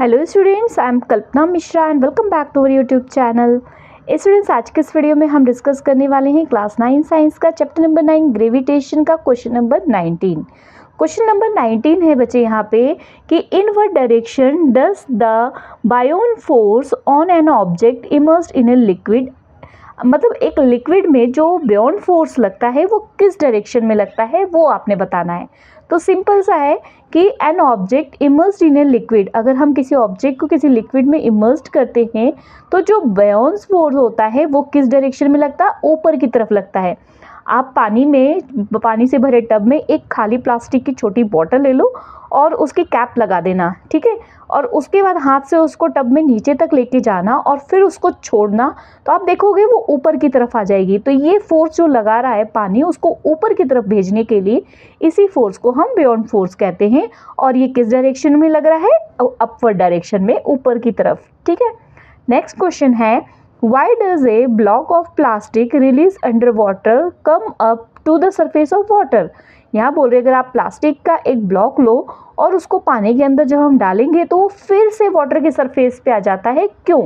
Hello students, I am Kalpana Mishra and welcome back to our YouTube channel. Students, आज के इस video में हम डिस्कस करने वाले हैं क्लास 9 साइंस का चैप्टर नंबर 9 ग्रेविटेशन का क्वेश्चन नंबर 19। क्वेश्चन नंबर 19 है बच्चे यहाँ पे कि in what direction does the buoyant force on an object immersed in a liquid. मतलब एक लिक्विड में जो बायोन फोर्स लगता है वो किस डायरेक्शन में लगता है वो आपने बताना है। तो सिंपल सा है कि N object immersed in a liquid, अगर हम किसी ऑब्जेक्ट को किसी लिक्विड में इमर्स्ड करते हैं तो जो बायोन्स फोर्स होता है वो किस डायरेक्शन में लगता है, ऊपर की तरफ लगता है। आप पानी से भरे टब में एक खाली प्लास्टिक की छोटी बॉटल ले लो और उसकी कैप लगा देना, ठीक है, और उसके बाद हाथ से उसको टब में नीचे तक लेके जाना और फिर उसको छोड़ना, तो आप देखोगे वो ऊपर की तरफ आ जाएगी। तो ये फोर्स जो लगा रहा है पानी उसको ऊपर की तरफ भेजने के लिए, इसी फोर्स को हम बायोन फोर्स कहते हैं। और ये किस डायरेक्शन में लग रहा है, अपवर्ड डायरेक्शन में, ऊपर की तरफ, ठीक है। नेक्स्ट क्वेश्चन है why does a block of plastic release under water come up to the surface of water. यहाँ बोल रहे अगर आप प्लास्टिक का एक ब्लॉक लो और उसको पानी के अंदर जब हम डालेंगे तो वो फिर से वाटर के सरफेस पे आ जाता है, क्यों?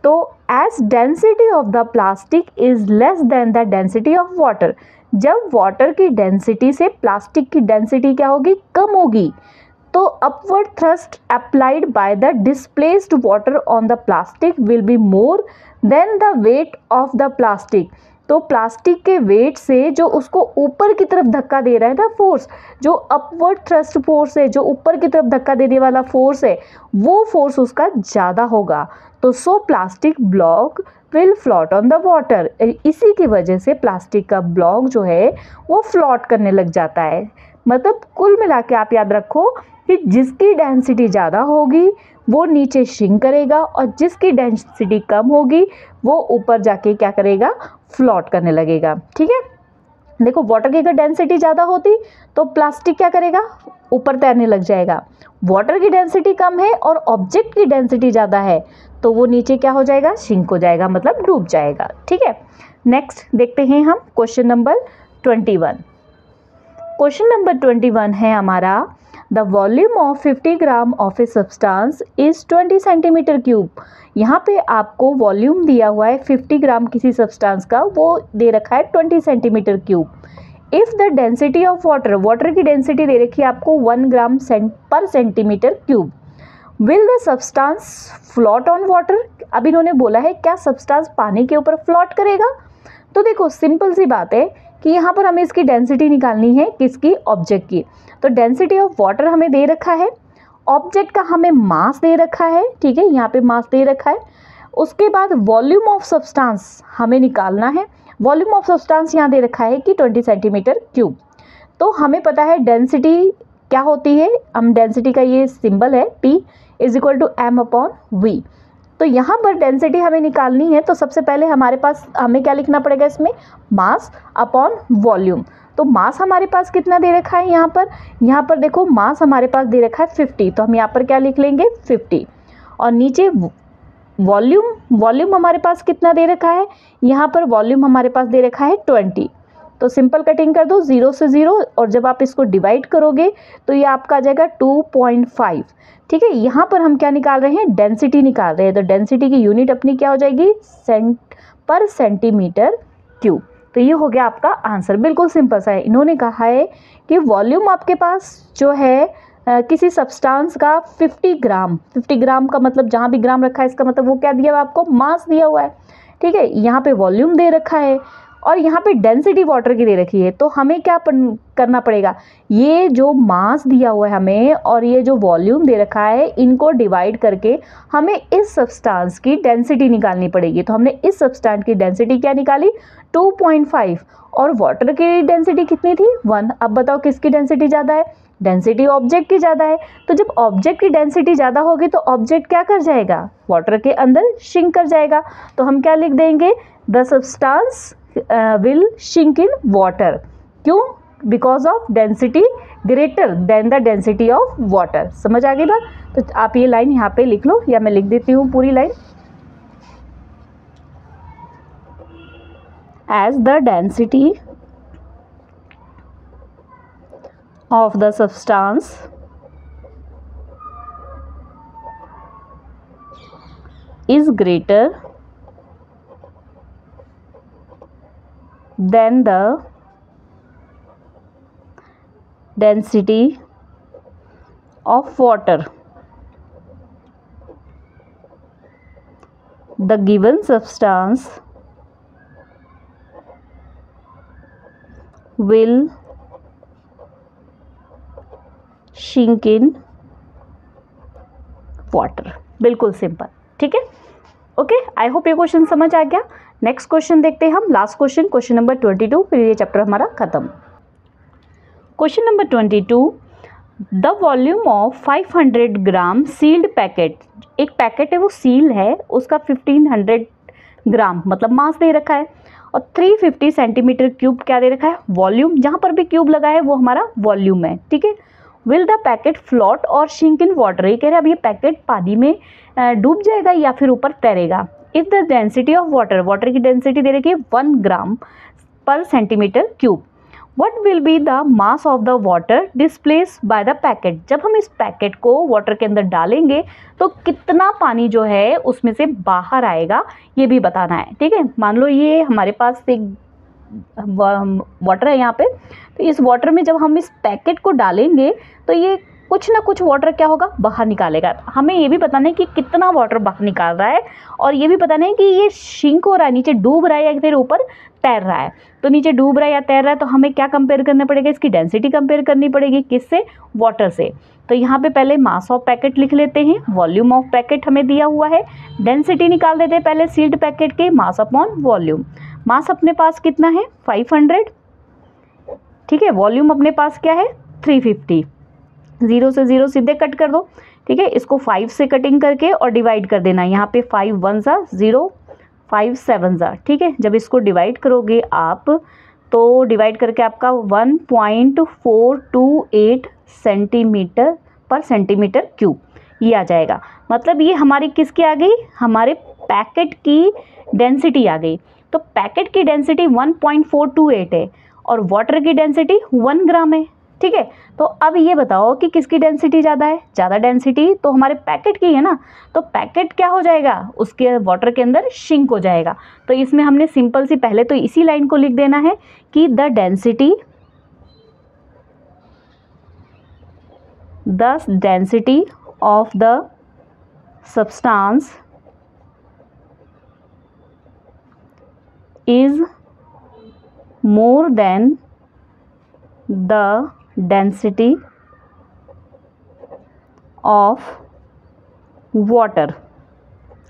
तो as density of the plastic is less than the density of water. जब वाटर की डेंसिटी से प्लास्टिक की डेंसिटी क्या होगी, कम होगी, तो upward thrust applied by the displaced water on the plastic will be more than the weight of the plastic. तो प्लास्टिक के वेट से जो उसको ऊपर की तरफ धक्का दे रहा है ना फोर्स, जो अपवर्ड थ्रस्ट फोर्स है, जो ऊपर की तरफ धक्का देने वाला फोर्स है, वो फोर्स उसका ज़्यादा होगा। तो सो plastic block will float on the water. इसी की वजह से प्लास्टिक का ब्लॉक जो है वो फ्लोट करने लग जाता है। मतलब कुल मिला के आप याद रखो कि जिसकी डेंसिटी ज़्यादा होगी वो नीचे श्रिंक करेगा और जिसकी डेंसिटी कम होगी वो ऊपर जाके क्या करेगा, फ्लोट करने लगेगा, ठीक है। देखो वाटर की अगर डेंसिटी ज़्यादा होती तो प्लास्टिक क्या करेगा, ऊपर तैरने लग जाएगा। वाटर की डेंसिटी कम है और ऑब्जेक्ट की डेंसिटी ज़्यादा है तो वो नीचे क्या हो जाएगा, श्रिंक हो जाएगा, मतलब डूब जाएगा, ठीक है। नेक्स्ट देखते हैं हम क्वेश्चन नंबर 21। क्वेश्चन नंबर 21 है हमारा the volume of 50 gram of a substance is 20 centimetre cube. यहाँ पे आपको वॉल्यूम दिया हुआ है 50 ग्राम किसी सब्सटेंस का, वो दे रखा है 20 centimetre cube. If the density of water, water की डेंसिटी दे रखी है आपको 1 ग्राम पर centimetre cube, will the substance float on water. अब इन्होंने बोला है क्या सब्सटेंस पानी के ऊपर फ्लोट करेगा। तो देखो सिंपल सी बात है कि यहाँ पर हमें इसकी डेंसिटी निकालनी है, किसकी, ऑब्जेक्ट की। तो डेंसिटी ऑफ वाटर हमें दे रखा है, ऑब्जेक्ट का हमें मास दे रखा है, ठीक है, यहाँ पे मास दे रखा है। उसके बाद वॉल्यूम ऑफ सब्सटेंस हमें निकालना है। वॉल्यूम ऑफ सब्सटेंस यहाँ दे रखा है कि 20 सेंटीमीटर क्यूब। तो हमें पता है डेंसिटी क्या होती है, हम डेंसिटी का ये सिंबल है P is equal to m/v। तो यहाँ पर डेंसिटी हमें निकालनी है तो सबसे पहले हमारे पास हमें क्या लिखना पड़ेगा, इसमें मास अपॉन वॉल्यूम। तो मास हमारे पास कितना दे रखा है, यहाँ पर देखो मास हमारे पास दे रखा है 50, तो हम यहाँ पर क्या लिख लेंगे 50। और नीचे वॉल्यूम हमारे पास कितना दे रखा है, यहाँ पर वॉल्यूम हमारे पास दे रखा है 20। तो सिंपल कटिंग कर दो 0 से 0 और जब आप इसको डिवाइड करोगे तो ये आपका आ जाएगा 2.5, ठीक है। यहाँ पर हम क्या निकाल रहे हैं, डेंसिटी निकाल रहे हैं। तो डेंसिटी की यूनिट अपनी क्या हो जाएगी, पर सेंटीमीटर क्यूब। तो ये हो गया आपका आंसर, बिल्कुल सिंपल सा है। इन्होंने कहा है कि वॉल्यूम आपके पास जो है किसी सब्सटेंस का 50 ग्राम का मतलब जहाँ भी ग्राम रखा है इसका मतलब वो क्या दिया हुआ है, आपको मास दिया हुआ है, ठीक है। यहाँ पे वॉल्यूम दे रखा है और यहाँ पे डेंसिटी वाटर की दे रखी है। तो हमें क्या करना पड़ेगा, ये जो मास दिया हुआ है हमें और ये जो वॉल्यूम दे रखा है इनको डिवाइड करके हमें इस सब्सटेंस की डेंसिटी निकालनी पड़ेगी। तो हमने इस सब्सटेंस की डेंसिटी क्या निकाली, 2.5, और वाटर की डेंसिटी कितनी थी, 1। अब बताओ किसकी डेंसिटी ज़्यादा है, डेंसिटी ऑब्जेक्ट की ज़्यादा है। तो जब ऑब्जेक्ट की डेंसिटी ज़्यादा होगी तो ऑब्जेक्ट क्या कर जाएगा, वाटर के अंदर श्रिंक कर जाएगा। तो हम क्या लिख देंगे, the substance will shrink in water. क्यों, because of density greater than the density of water. समझ आ गई बात। तो आप ये लाइन यहाँ पे लिख लो या मैं लिख देती हूँ पूरी line. As the density of the substance is greater than the density of water, the given substance will shrink in water. बिल्कुल सिंपल, ठीक है। ओके, आई होप ये क्वेश्चन समझ आ गया। नेक्स्ट क्वेश्चन देखते हैं हम, लास्ट क्वेश्चन, क्वेश्चन नंबर 22, फिर ये चैप्टर हमारा खत्म। Question number 22, the volume of 500 gram sealed packet, एक पैकेट है वो सील है, उसका 1500 ग्राम मतलब मास दे रखा है, और 350 सेंटीमीटर क्यूब क्या दे रखा है, वॉल्यूम। जहाँ पर भी क्यूब लगा है वो हमारा वॉल्यूम है, ठीक है। विल द पैकेट फ्लोट और शिंक इन वाटर, ये कह रहे हैं अब ये पैकेट पानी में डूब जाएगा या फिर ऊपर तैरेगा। If the density of water, water की डेंसिटी दे रखी है 1 ग्राम पर centimetre cube, what will be the mass of the water displace by the packet. जब हम इस पैकेट को वाटर के अंदर डालेंगे तो कितना पानी जो है उसमें से बाहर आएगा, ये भी बताना है, ठीक है। मान लो ये हमारे पास एक वाटर है यहाँ पे, तो इस वाटर में जब हम इस पैकेट को डालेंगे तो ये कुछ ना कुछ वाटर क्या होगा, बाहर निकालेगा। हमें ये भी बताना है कि कितना वाटर बाहर निकाल रहा है, और ये भी बताना है कि ये शिंक हो रहा है, नीचे डूब रहा है या फिर ऊपर तैर रहा है। तो नीचे डूब रहा है या तैर रहा है तो हमें क्या कंपेयर करना पड़ेगा, इसकी डेंसिटी कंपेयर करनी पड़ेगी, किससे, वाटर से। तो यहाँ पे पहले मास ऑफ पैकेट लिख लेते हैं, वॉल्यूम ऑफ पैकेट हमें दिया हुआ है, डेंसिटी निकाल देते हैं पहले सील्ड पैकेट के, मास अपॉन वॉल्यूम। मास अपने पास कितना है 500, ठीक है। वॉल्यूम अपने पास क्या है 350, 0 से 0 सीधे कट कर दो, ठीक है। इसको 5 से कटिंग करके और डिवाइड कर देना, यहाँ पे 5 1 ज़ा 0, 5 7 ज़ा, ठीक है। जब इसको डिवाइड करोगे आप तो डिवाइड करके आपका 1.428 सेंटीमीटर पर सेंटीमीटर क्यूब ये आ जाएगा। मतलब ये हमारी किसकी आ गई, हमारे पैकेट की डेंसिटी आ गई। तो पैकेट की डेंसिटी 1.428 है और वाटर की डेंसिटी 1 ग्राम है, ठीक है। तो अब ये बताओ कि किसकी डेंसिटी ज़्यादा है, ज़्यादा डेंसिटी तो हमारे पैकेट की है ना, तो पैकेट क्या हो जाएगा, उसके वाटर के अंदर शिंक हो जाएगा। तो इसमें हमने सिंपल सी पहले तो इसी लाइन को लिख देना है कि the density of the substance is more than the density of water,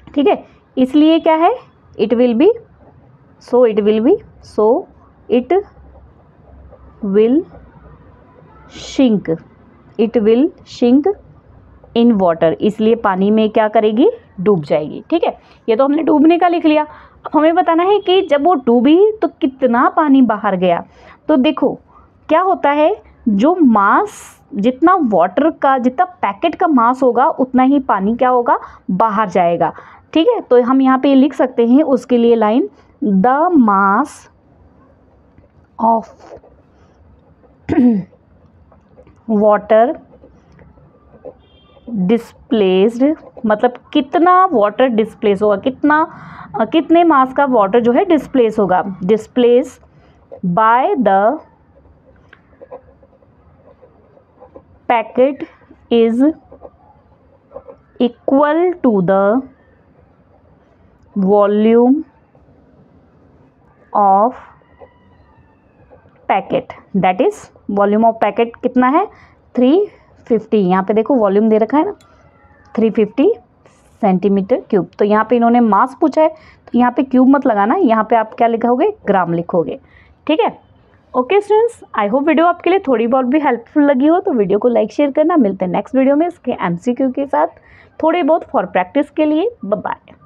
ठीक है। इसलिए क्या है, it will be shrink in water, इसलिए पानी में क्या करेगी, डूब जाएगी, ठीक है। ये तो हमने डूबने का लिख लिया। अब हमें बताना है कि जब वो डूबी तो कितना पानी बाहर गया। तो देखो क्या होता है, जो मास, जितना वाटर का, जितना पैकेट का मास होगा उतना ही पानी क्या होगा, बाहर जाएगा, ठीक है। तो हम यहाँ पे लिख सकते हैं उसके लिए line, the mass of water displaced, मतलब कितना वाटर डिस्प्लेस होगा, कितने मास का वाटर जो है डिस्प्लेस होगा, displace by the packet is equal to the volume of packet, that is volume of packet कितना है 350, यहाँ पे देखो वॉल्यूम दे रखा है ना 350 सेंटीमीटर क्यूब। तो यहाँ पे इन्होंने मास पूछा है तो यहाँ पे क्यूब मत लगाना, यहाँ पे आप क्या लिखोगे, ग्राम लिखोगे, ठीक है। Okay students, I hope video आपके लिए थोड़ी बहुत भी हेल्पफुल लगी हो, तो वीडियो को लाइक शेयर करना। मिलते हैं नेक्स्ट वीडियो में इसके MCQ के साथ, थोड़े बहुत फॉर प्रैक्टिस के लिए। Bye bye.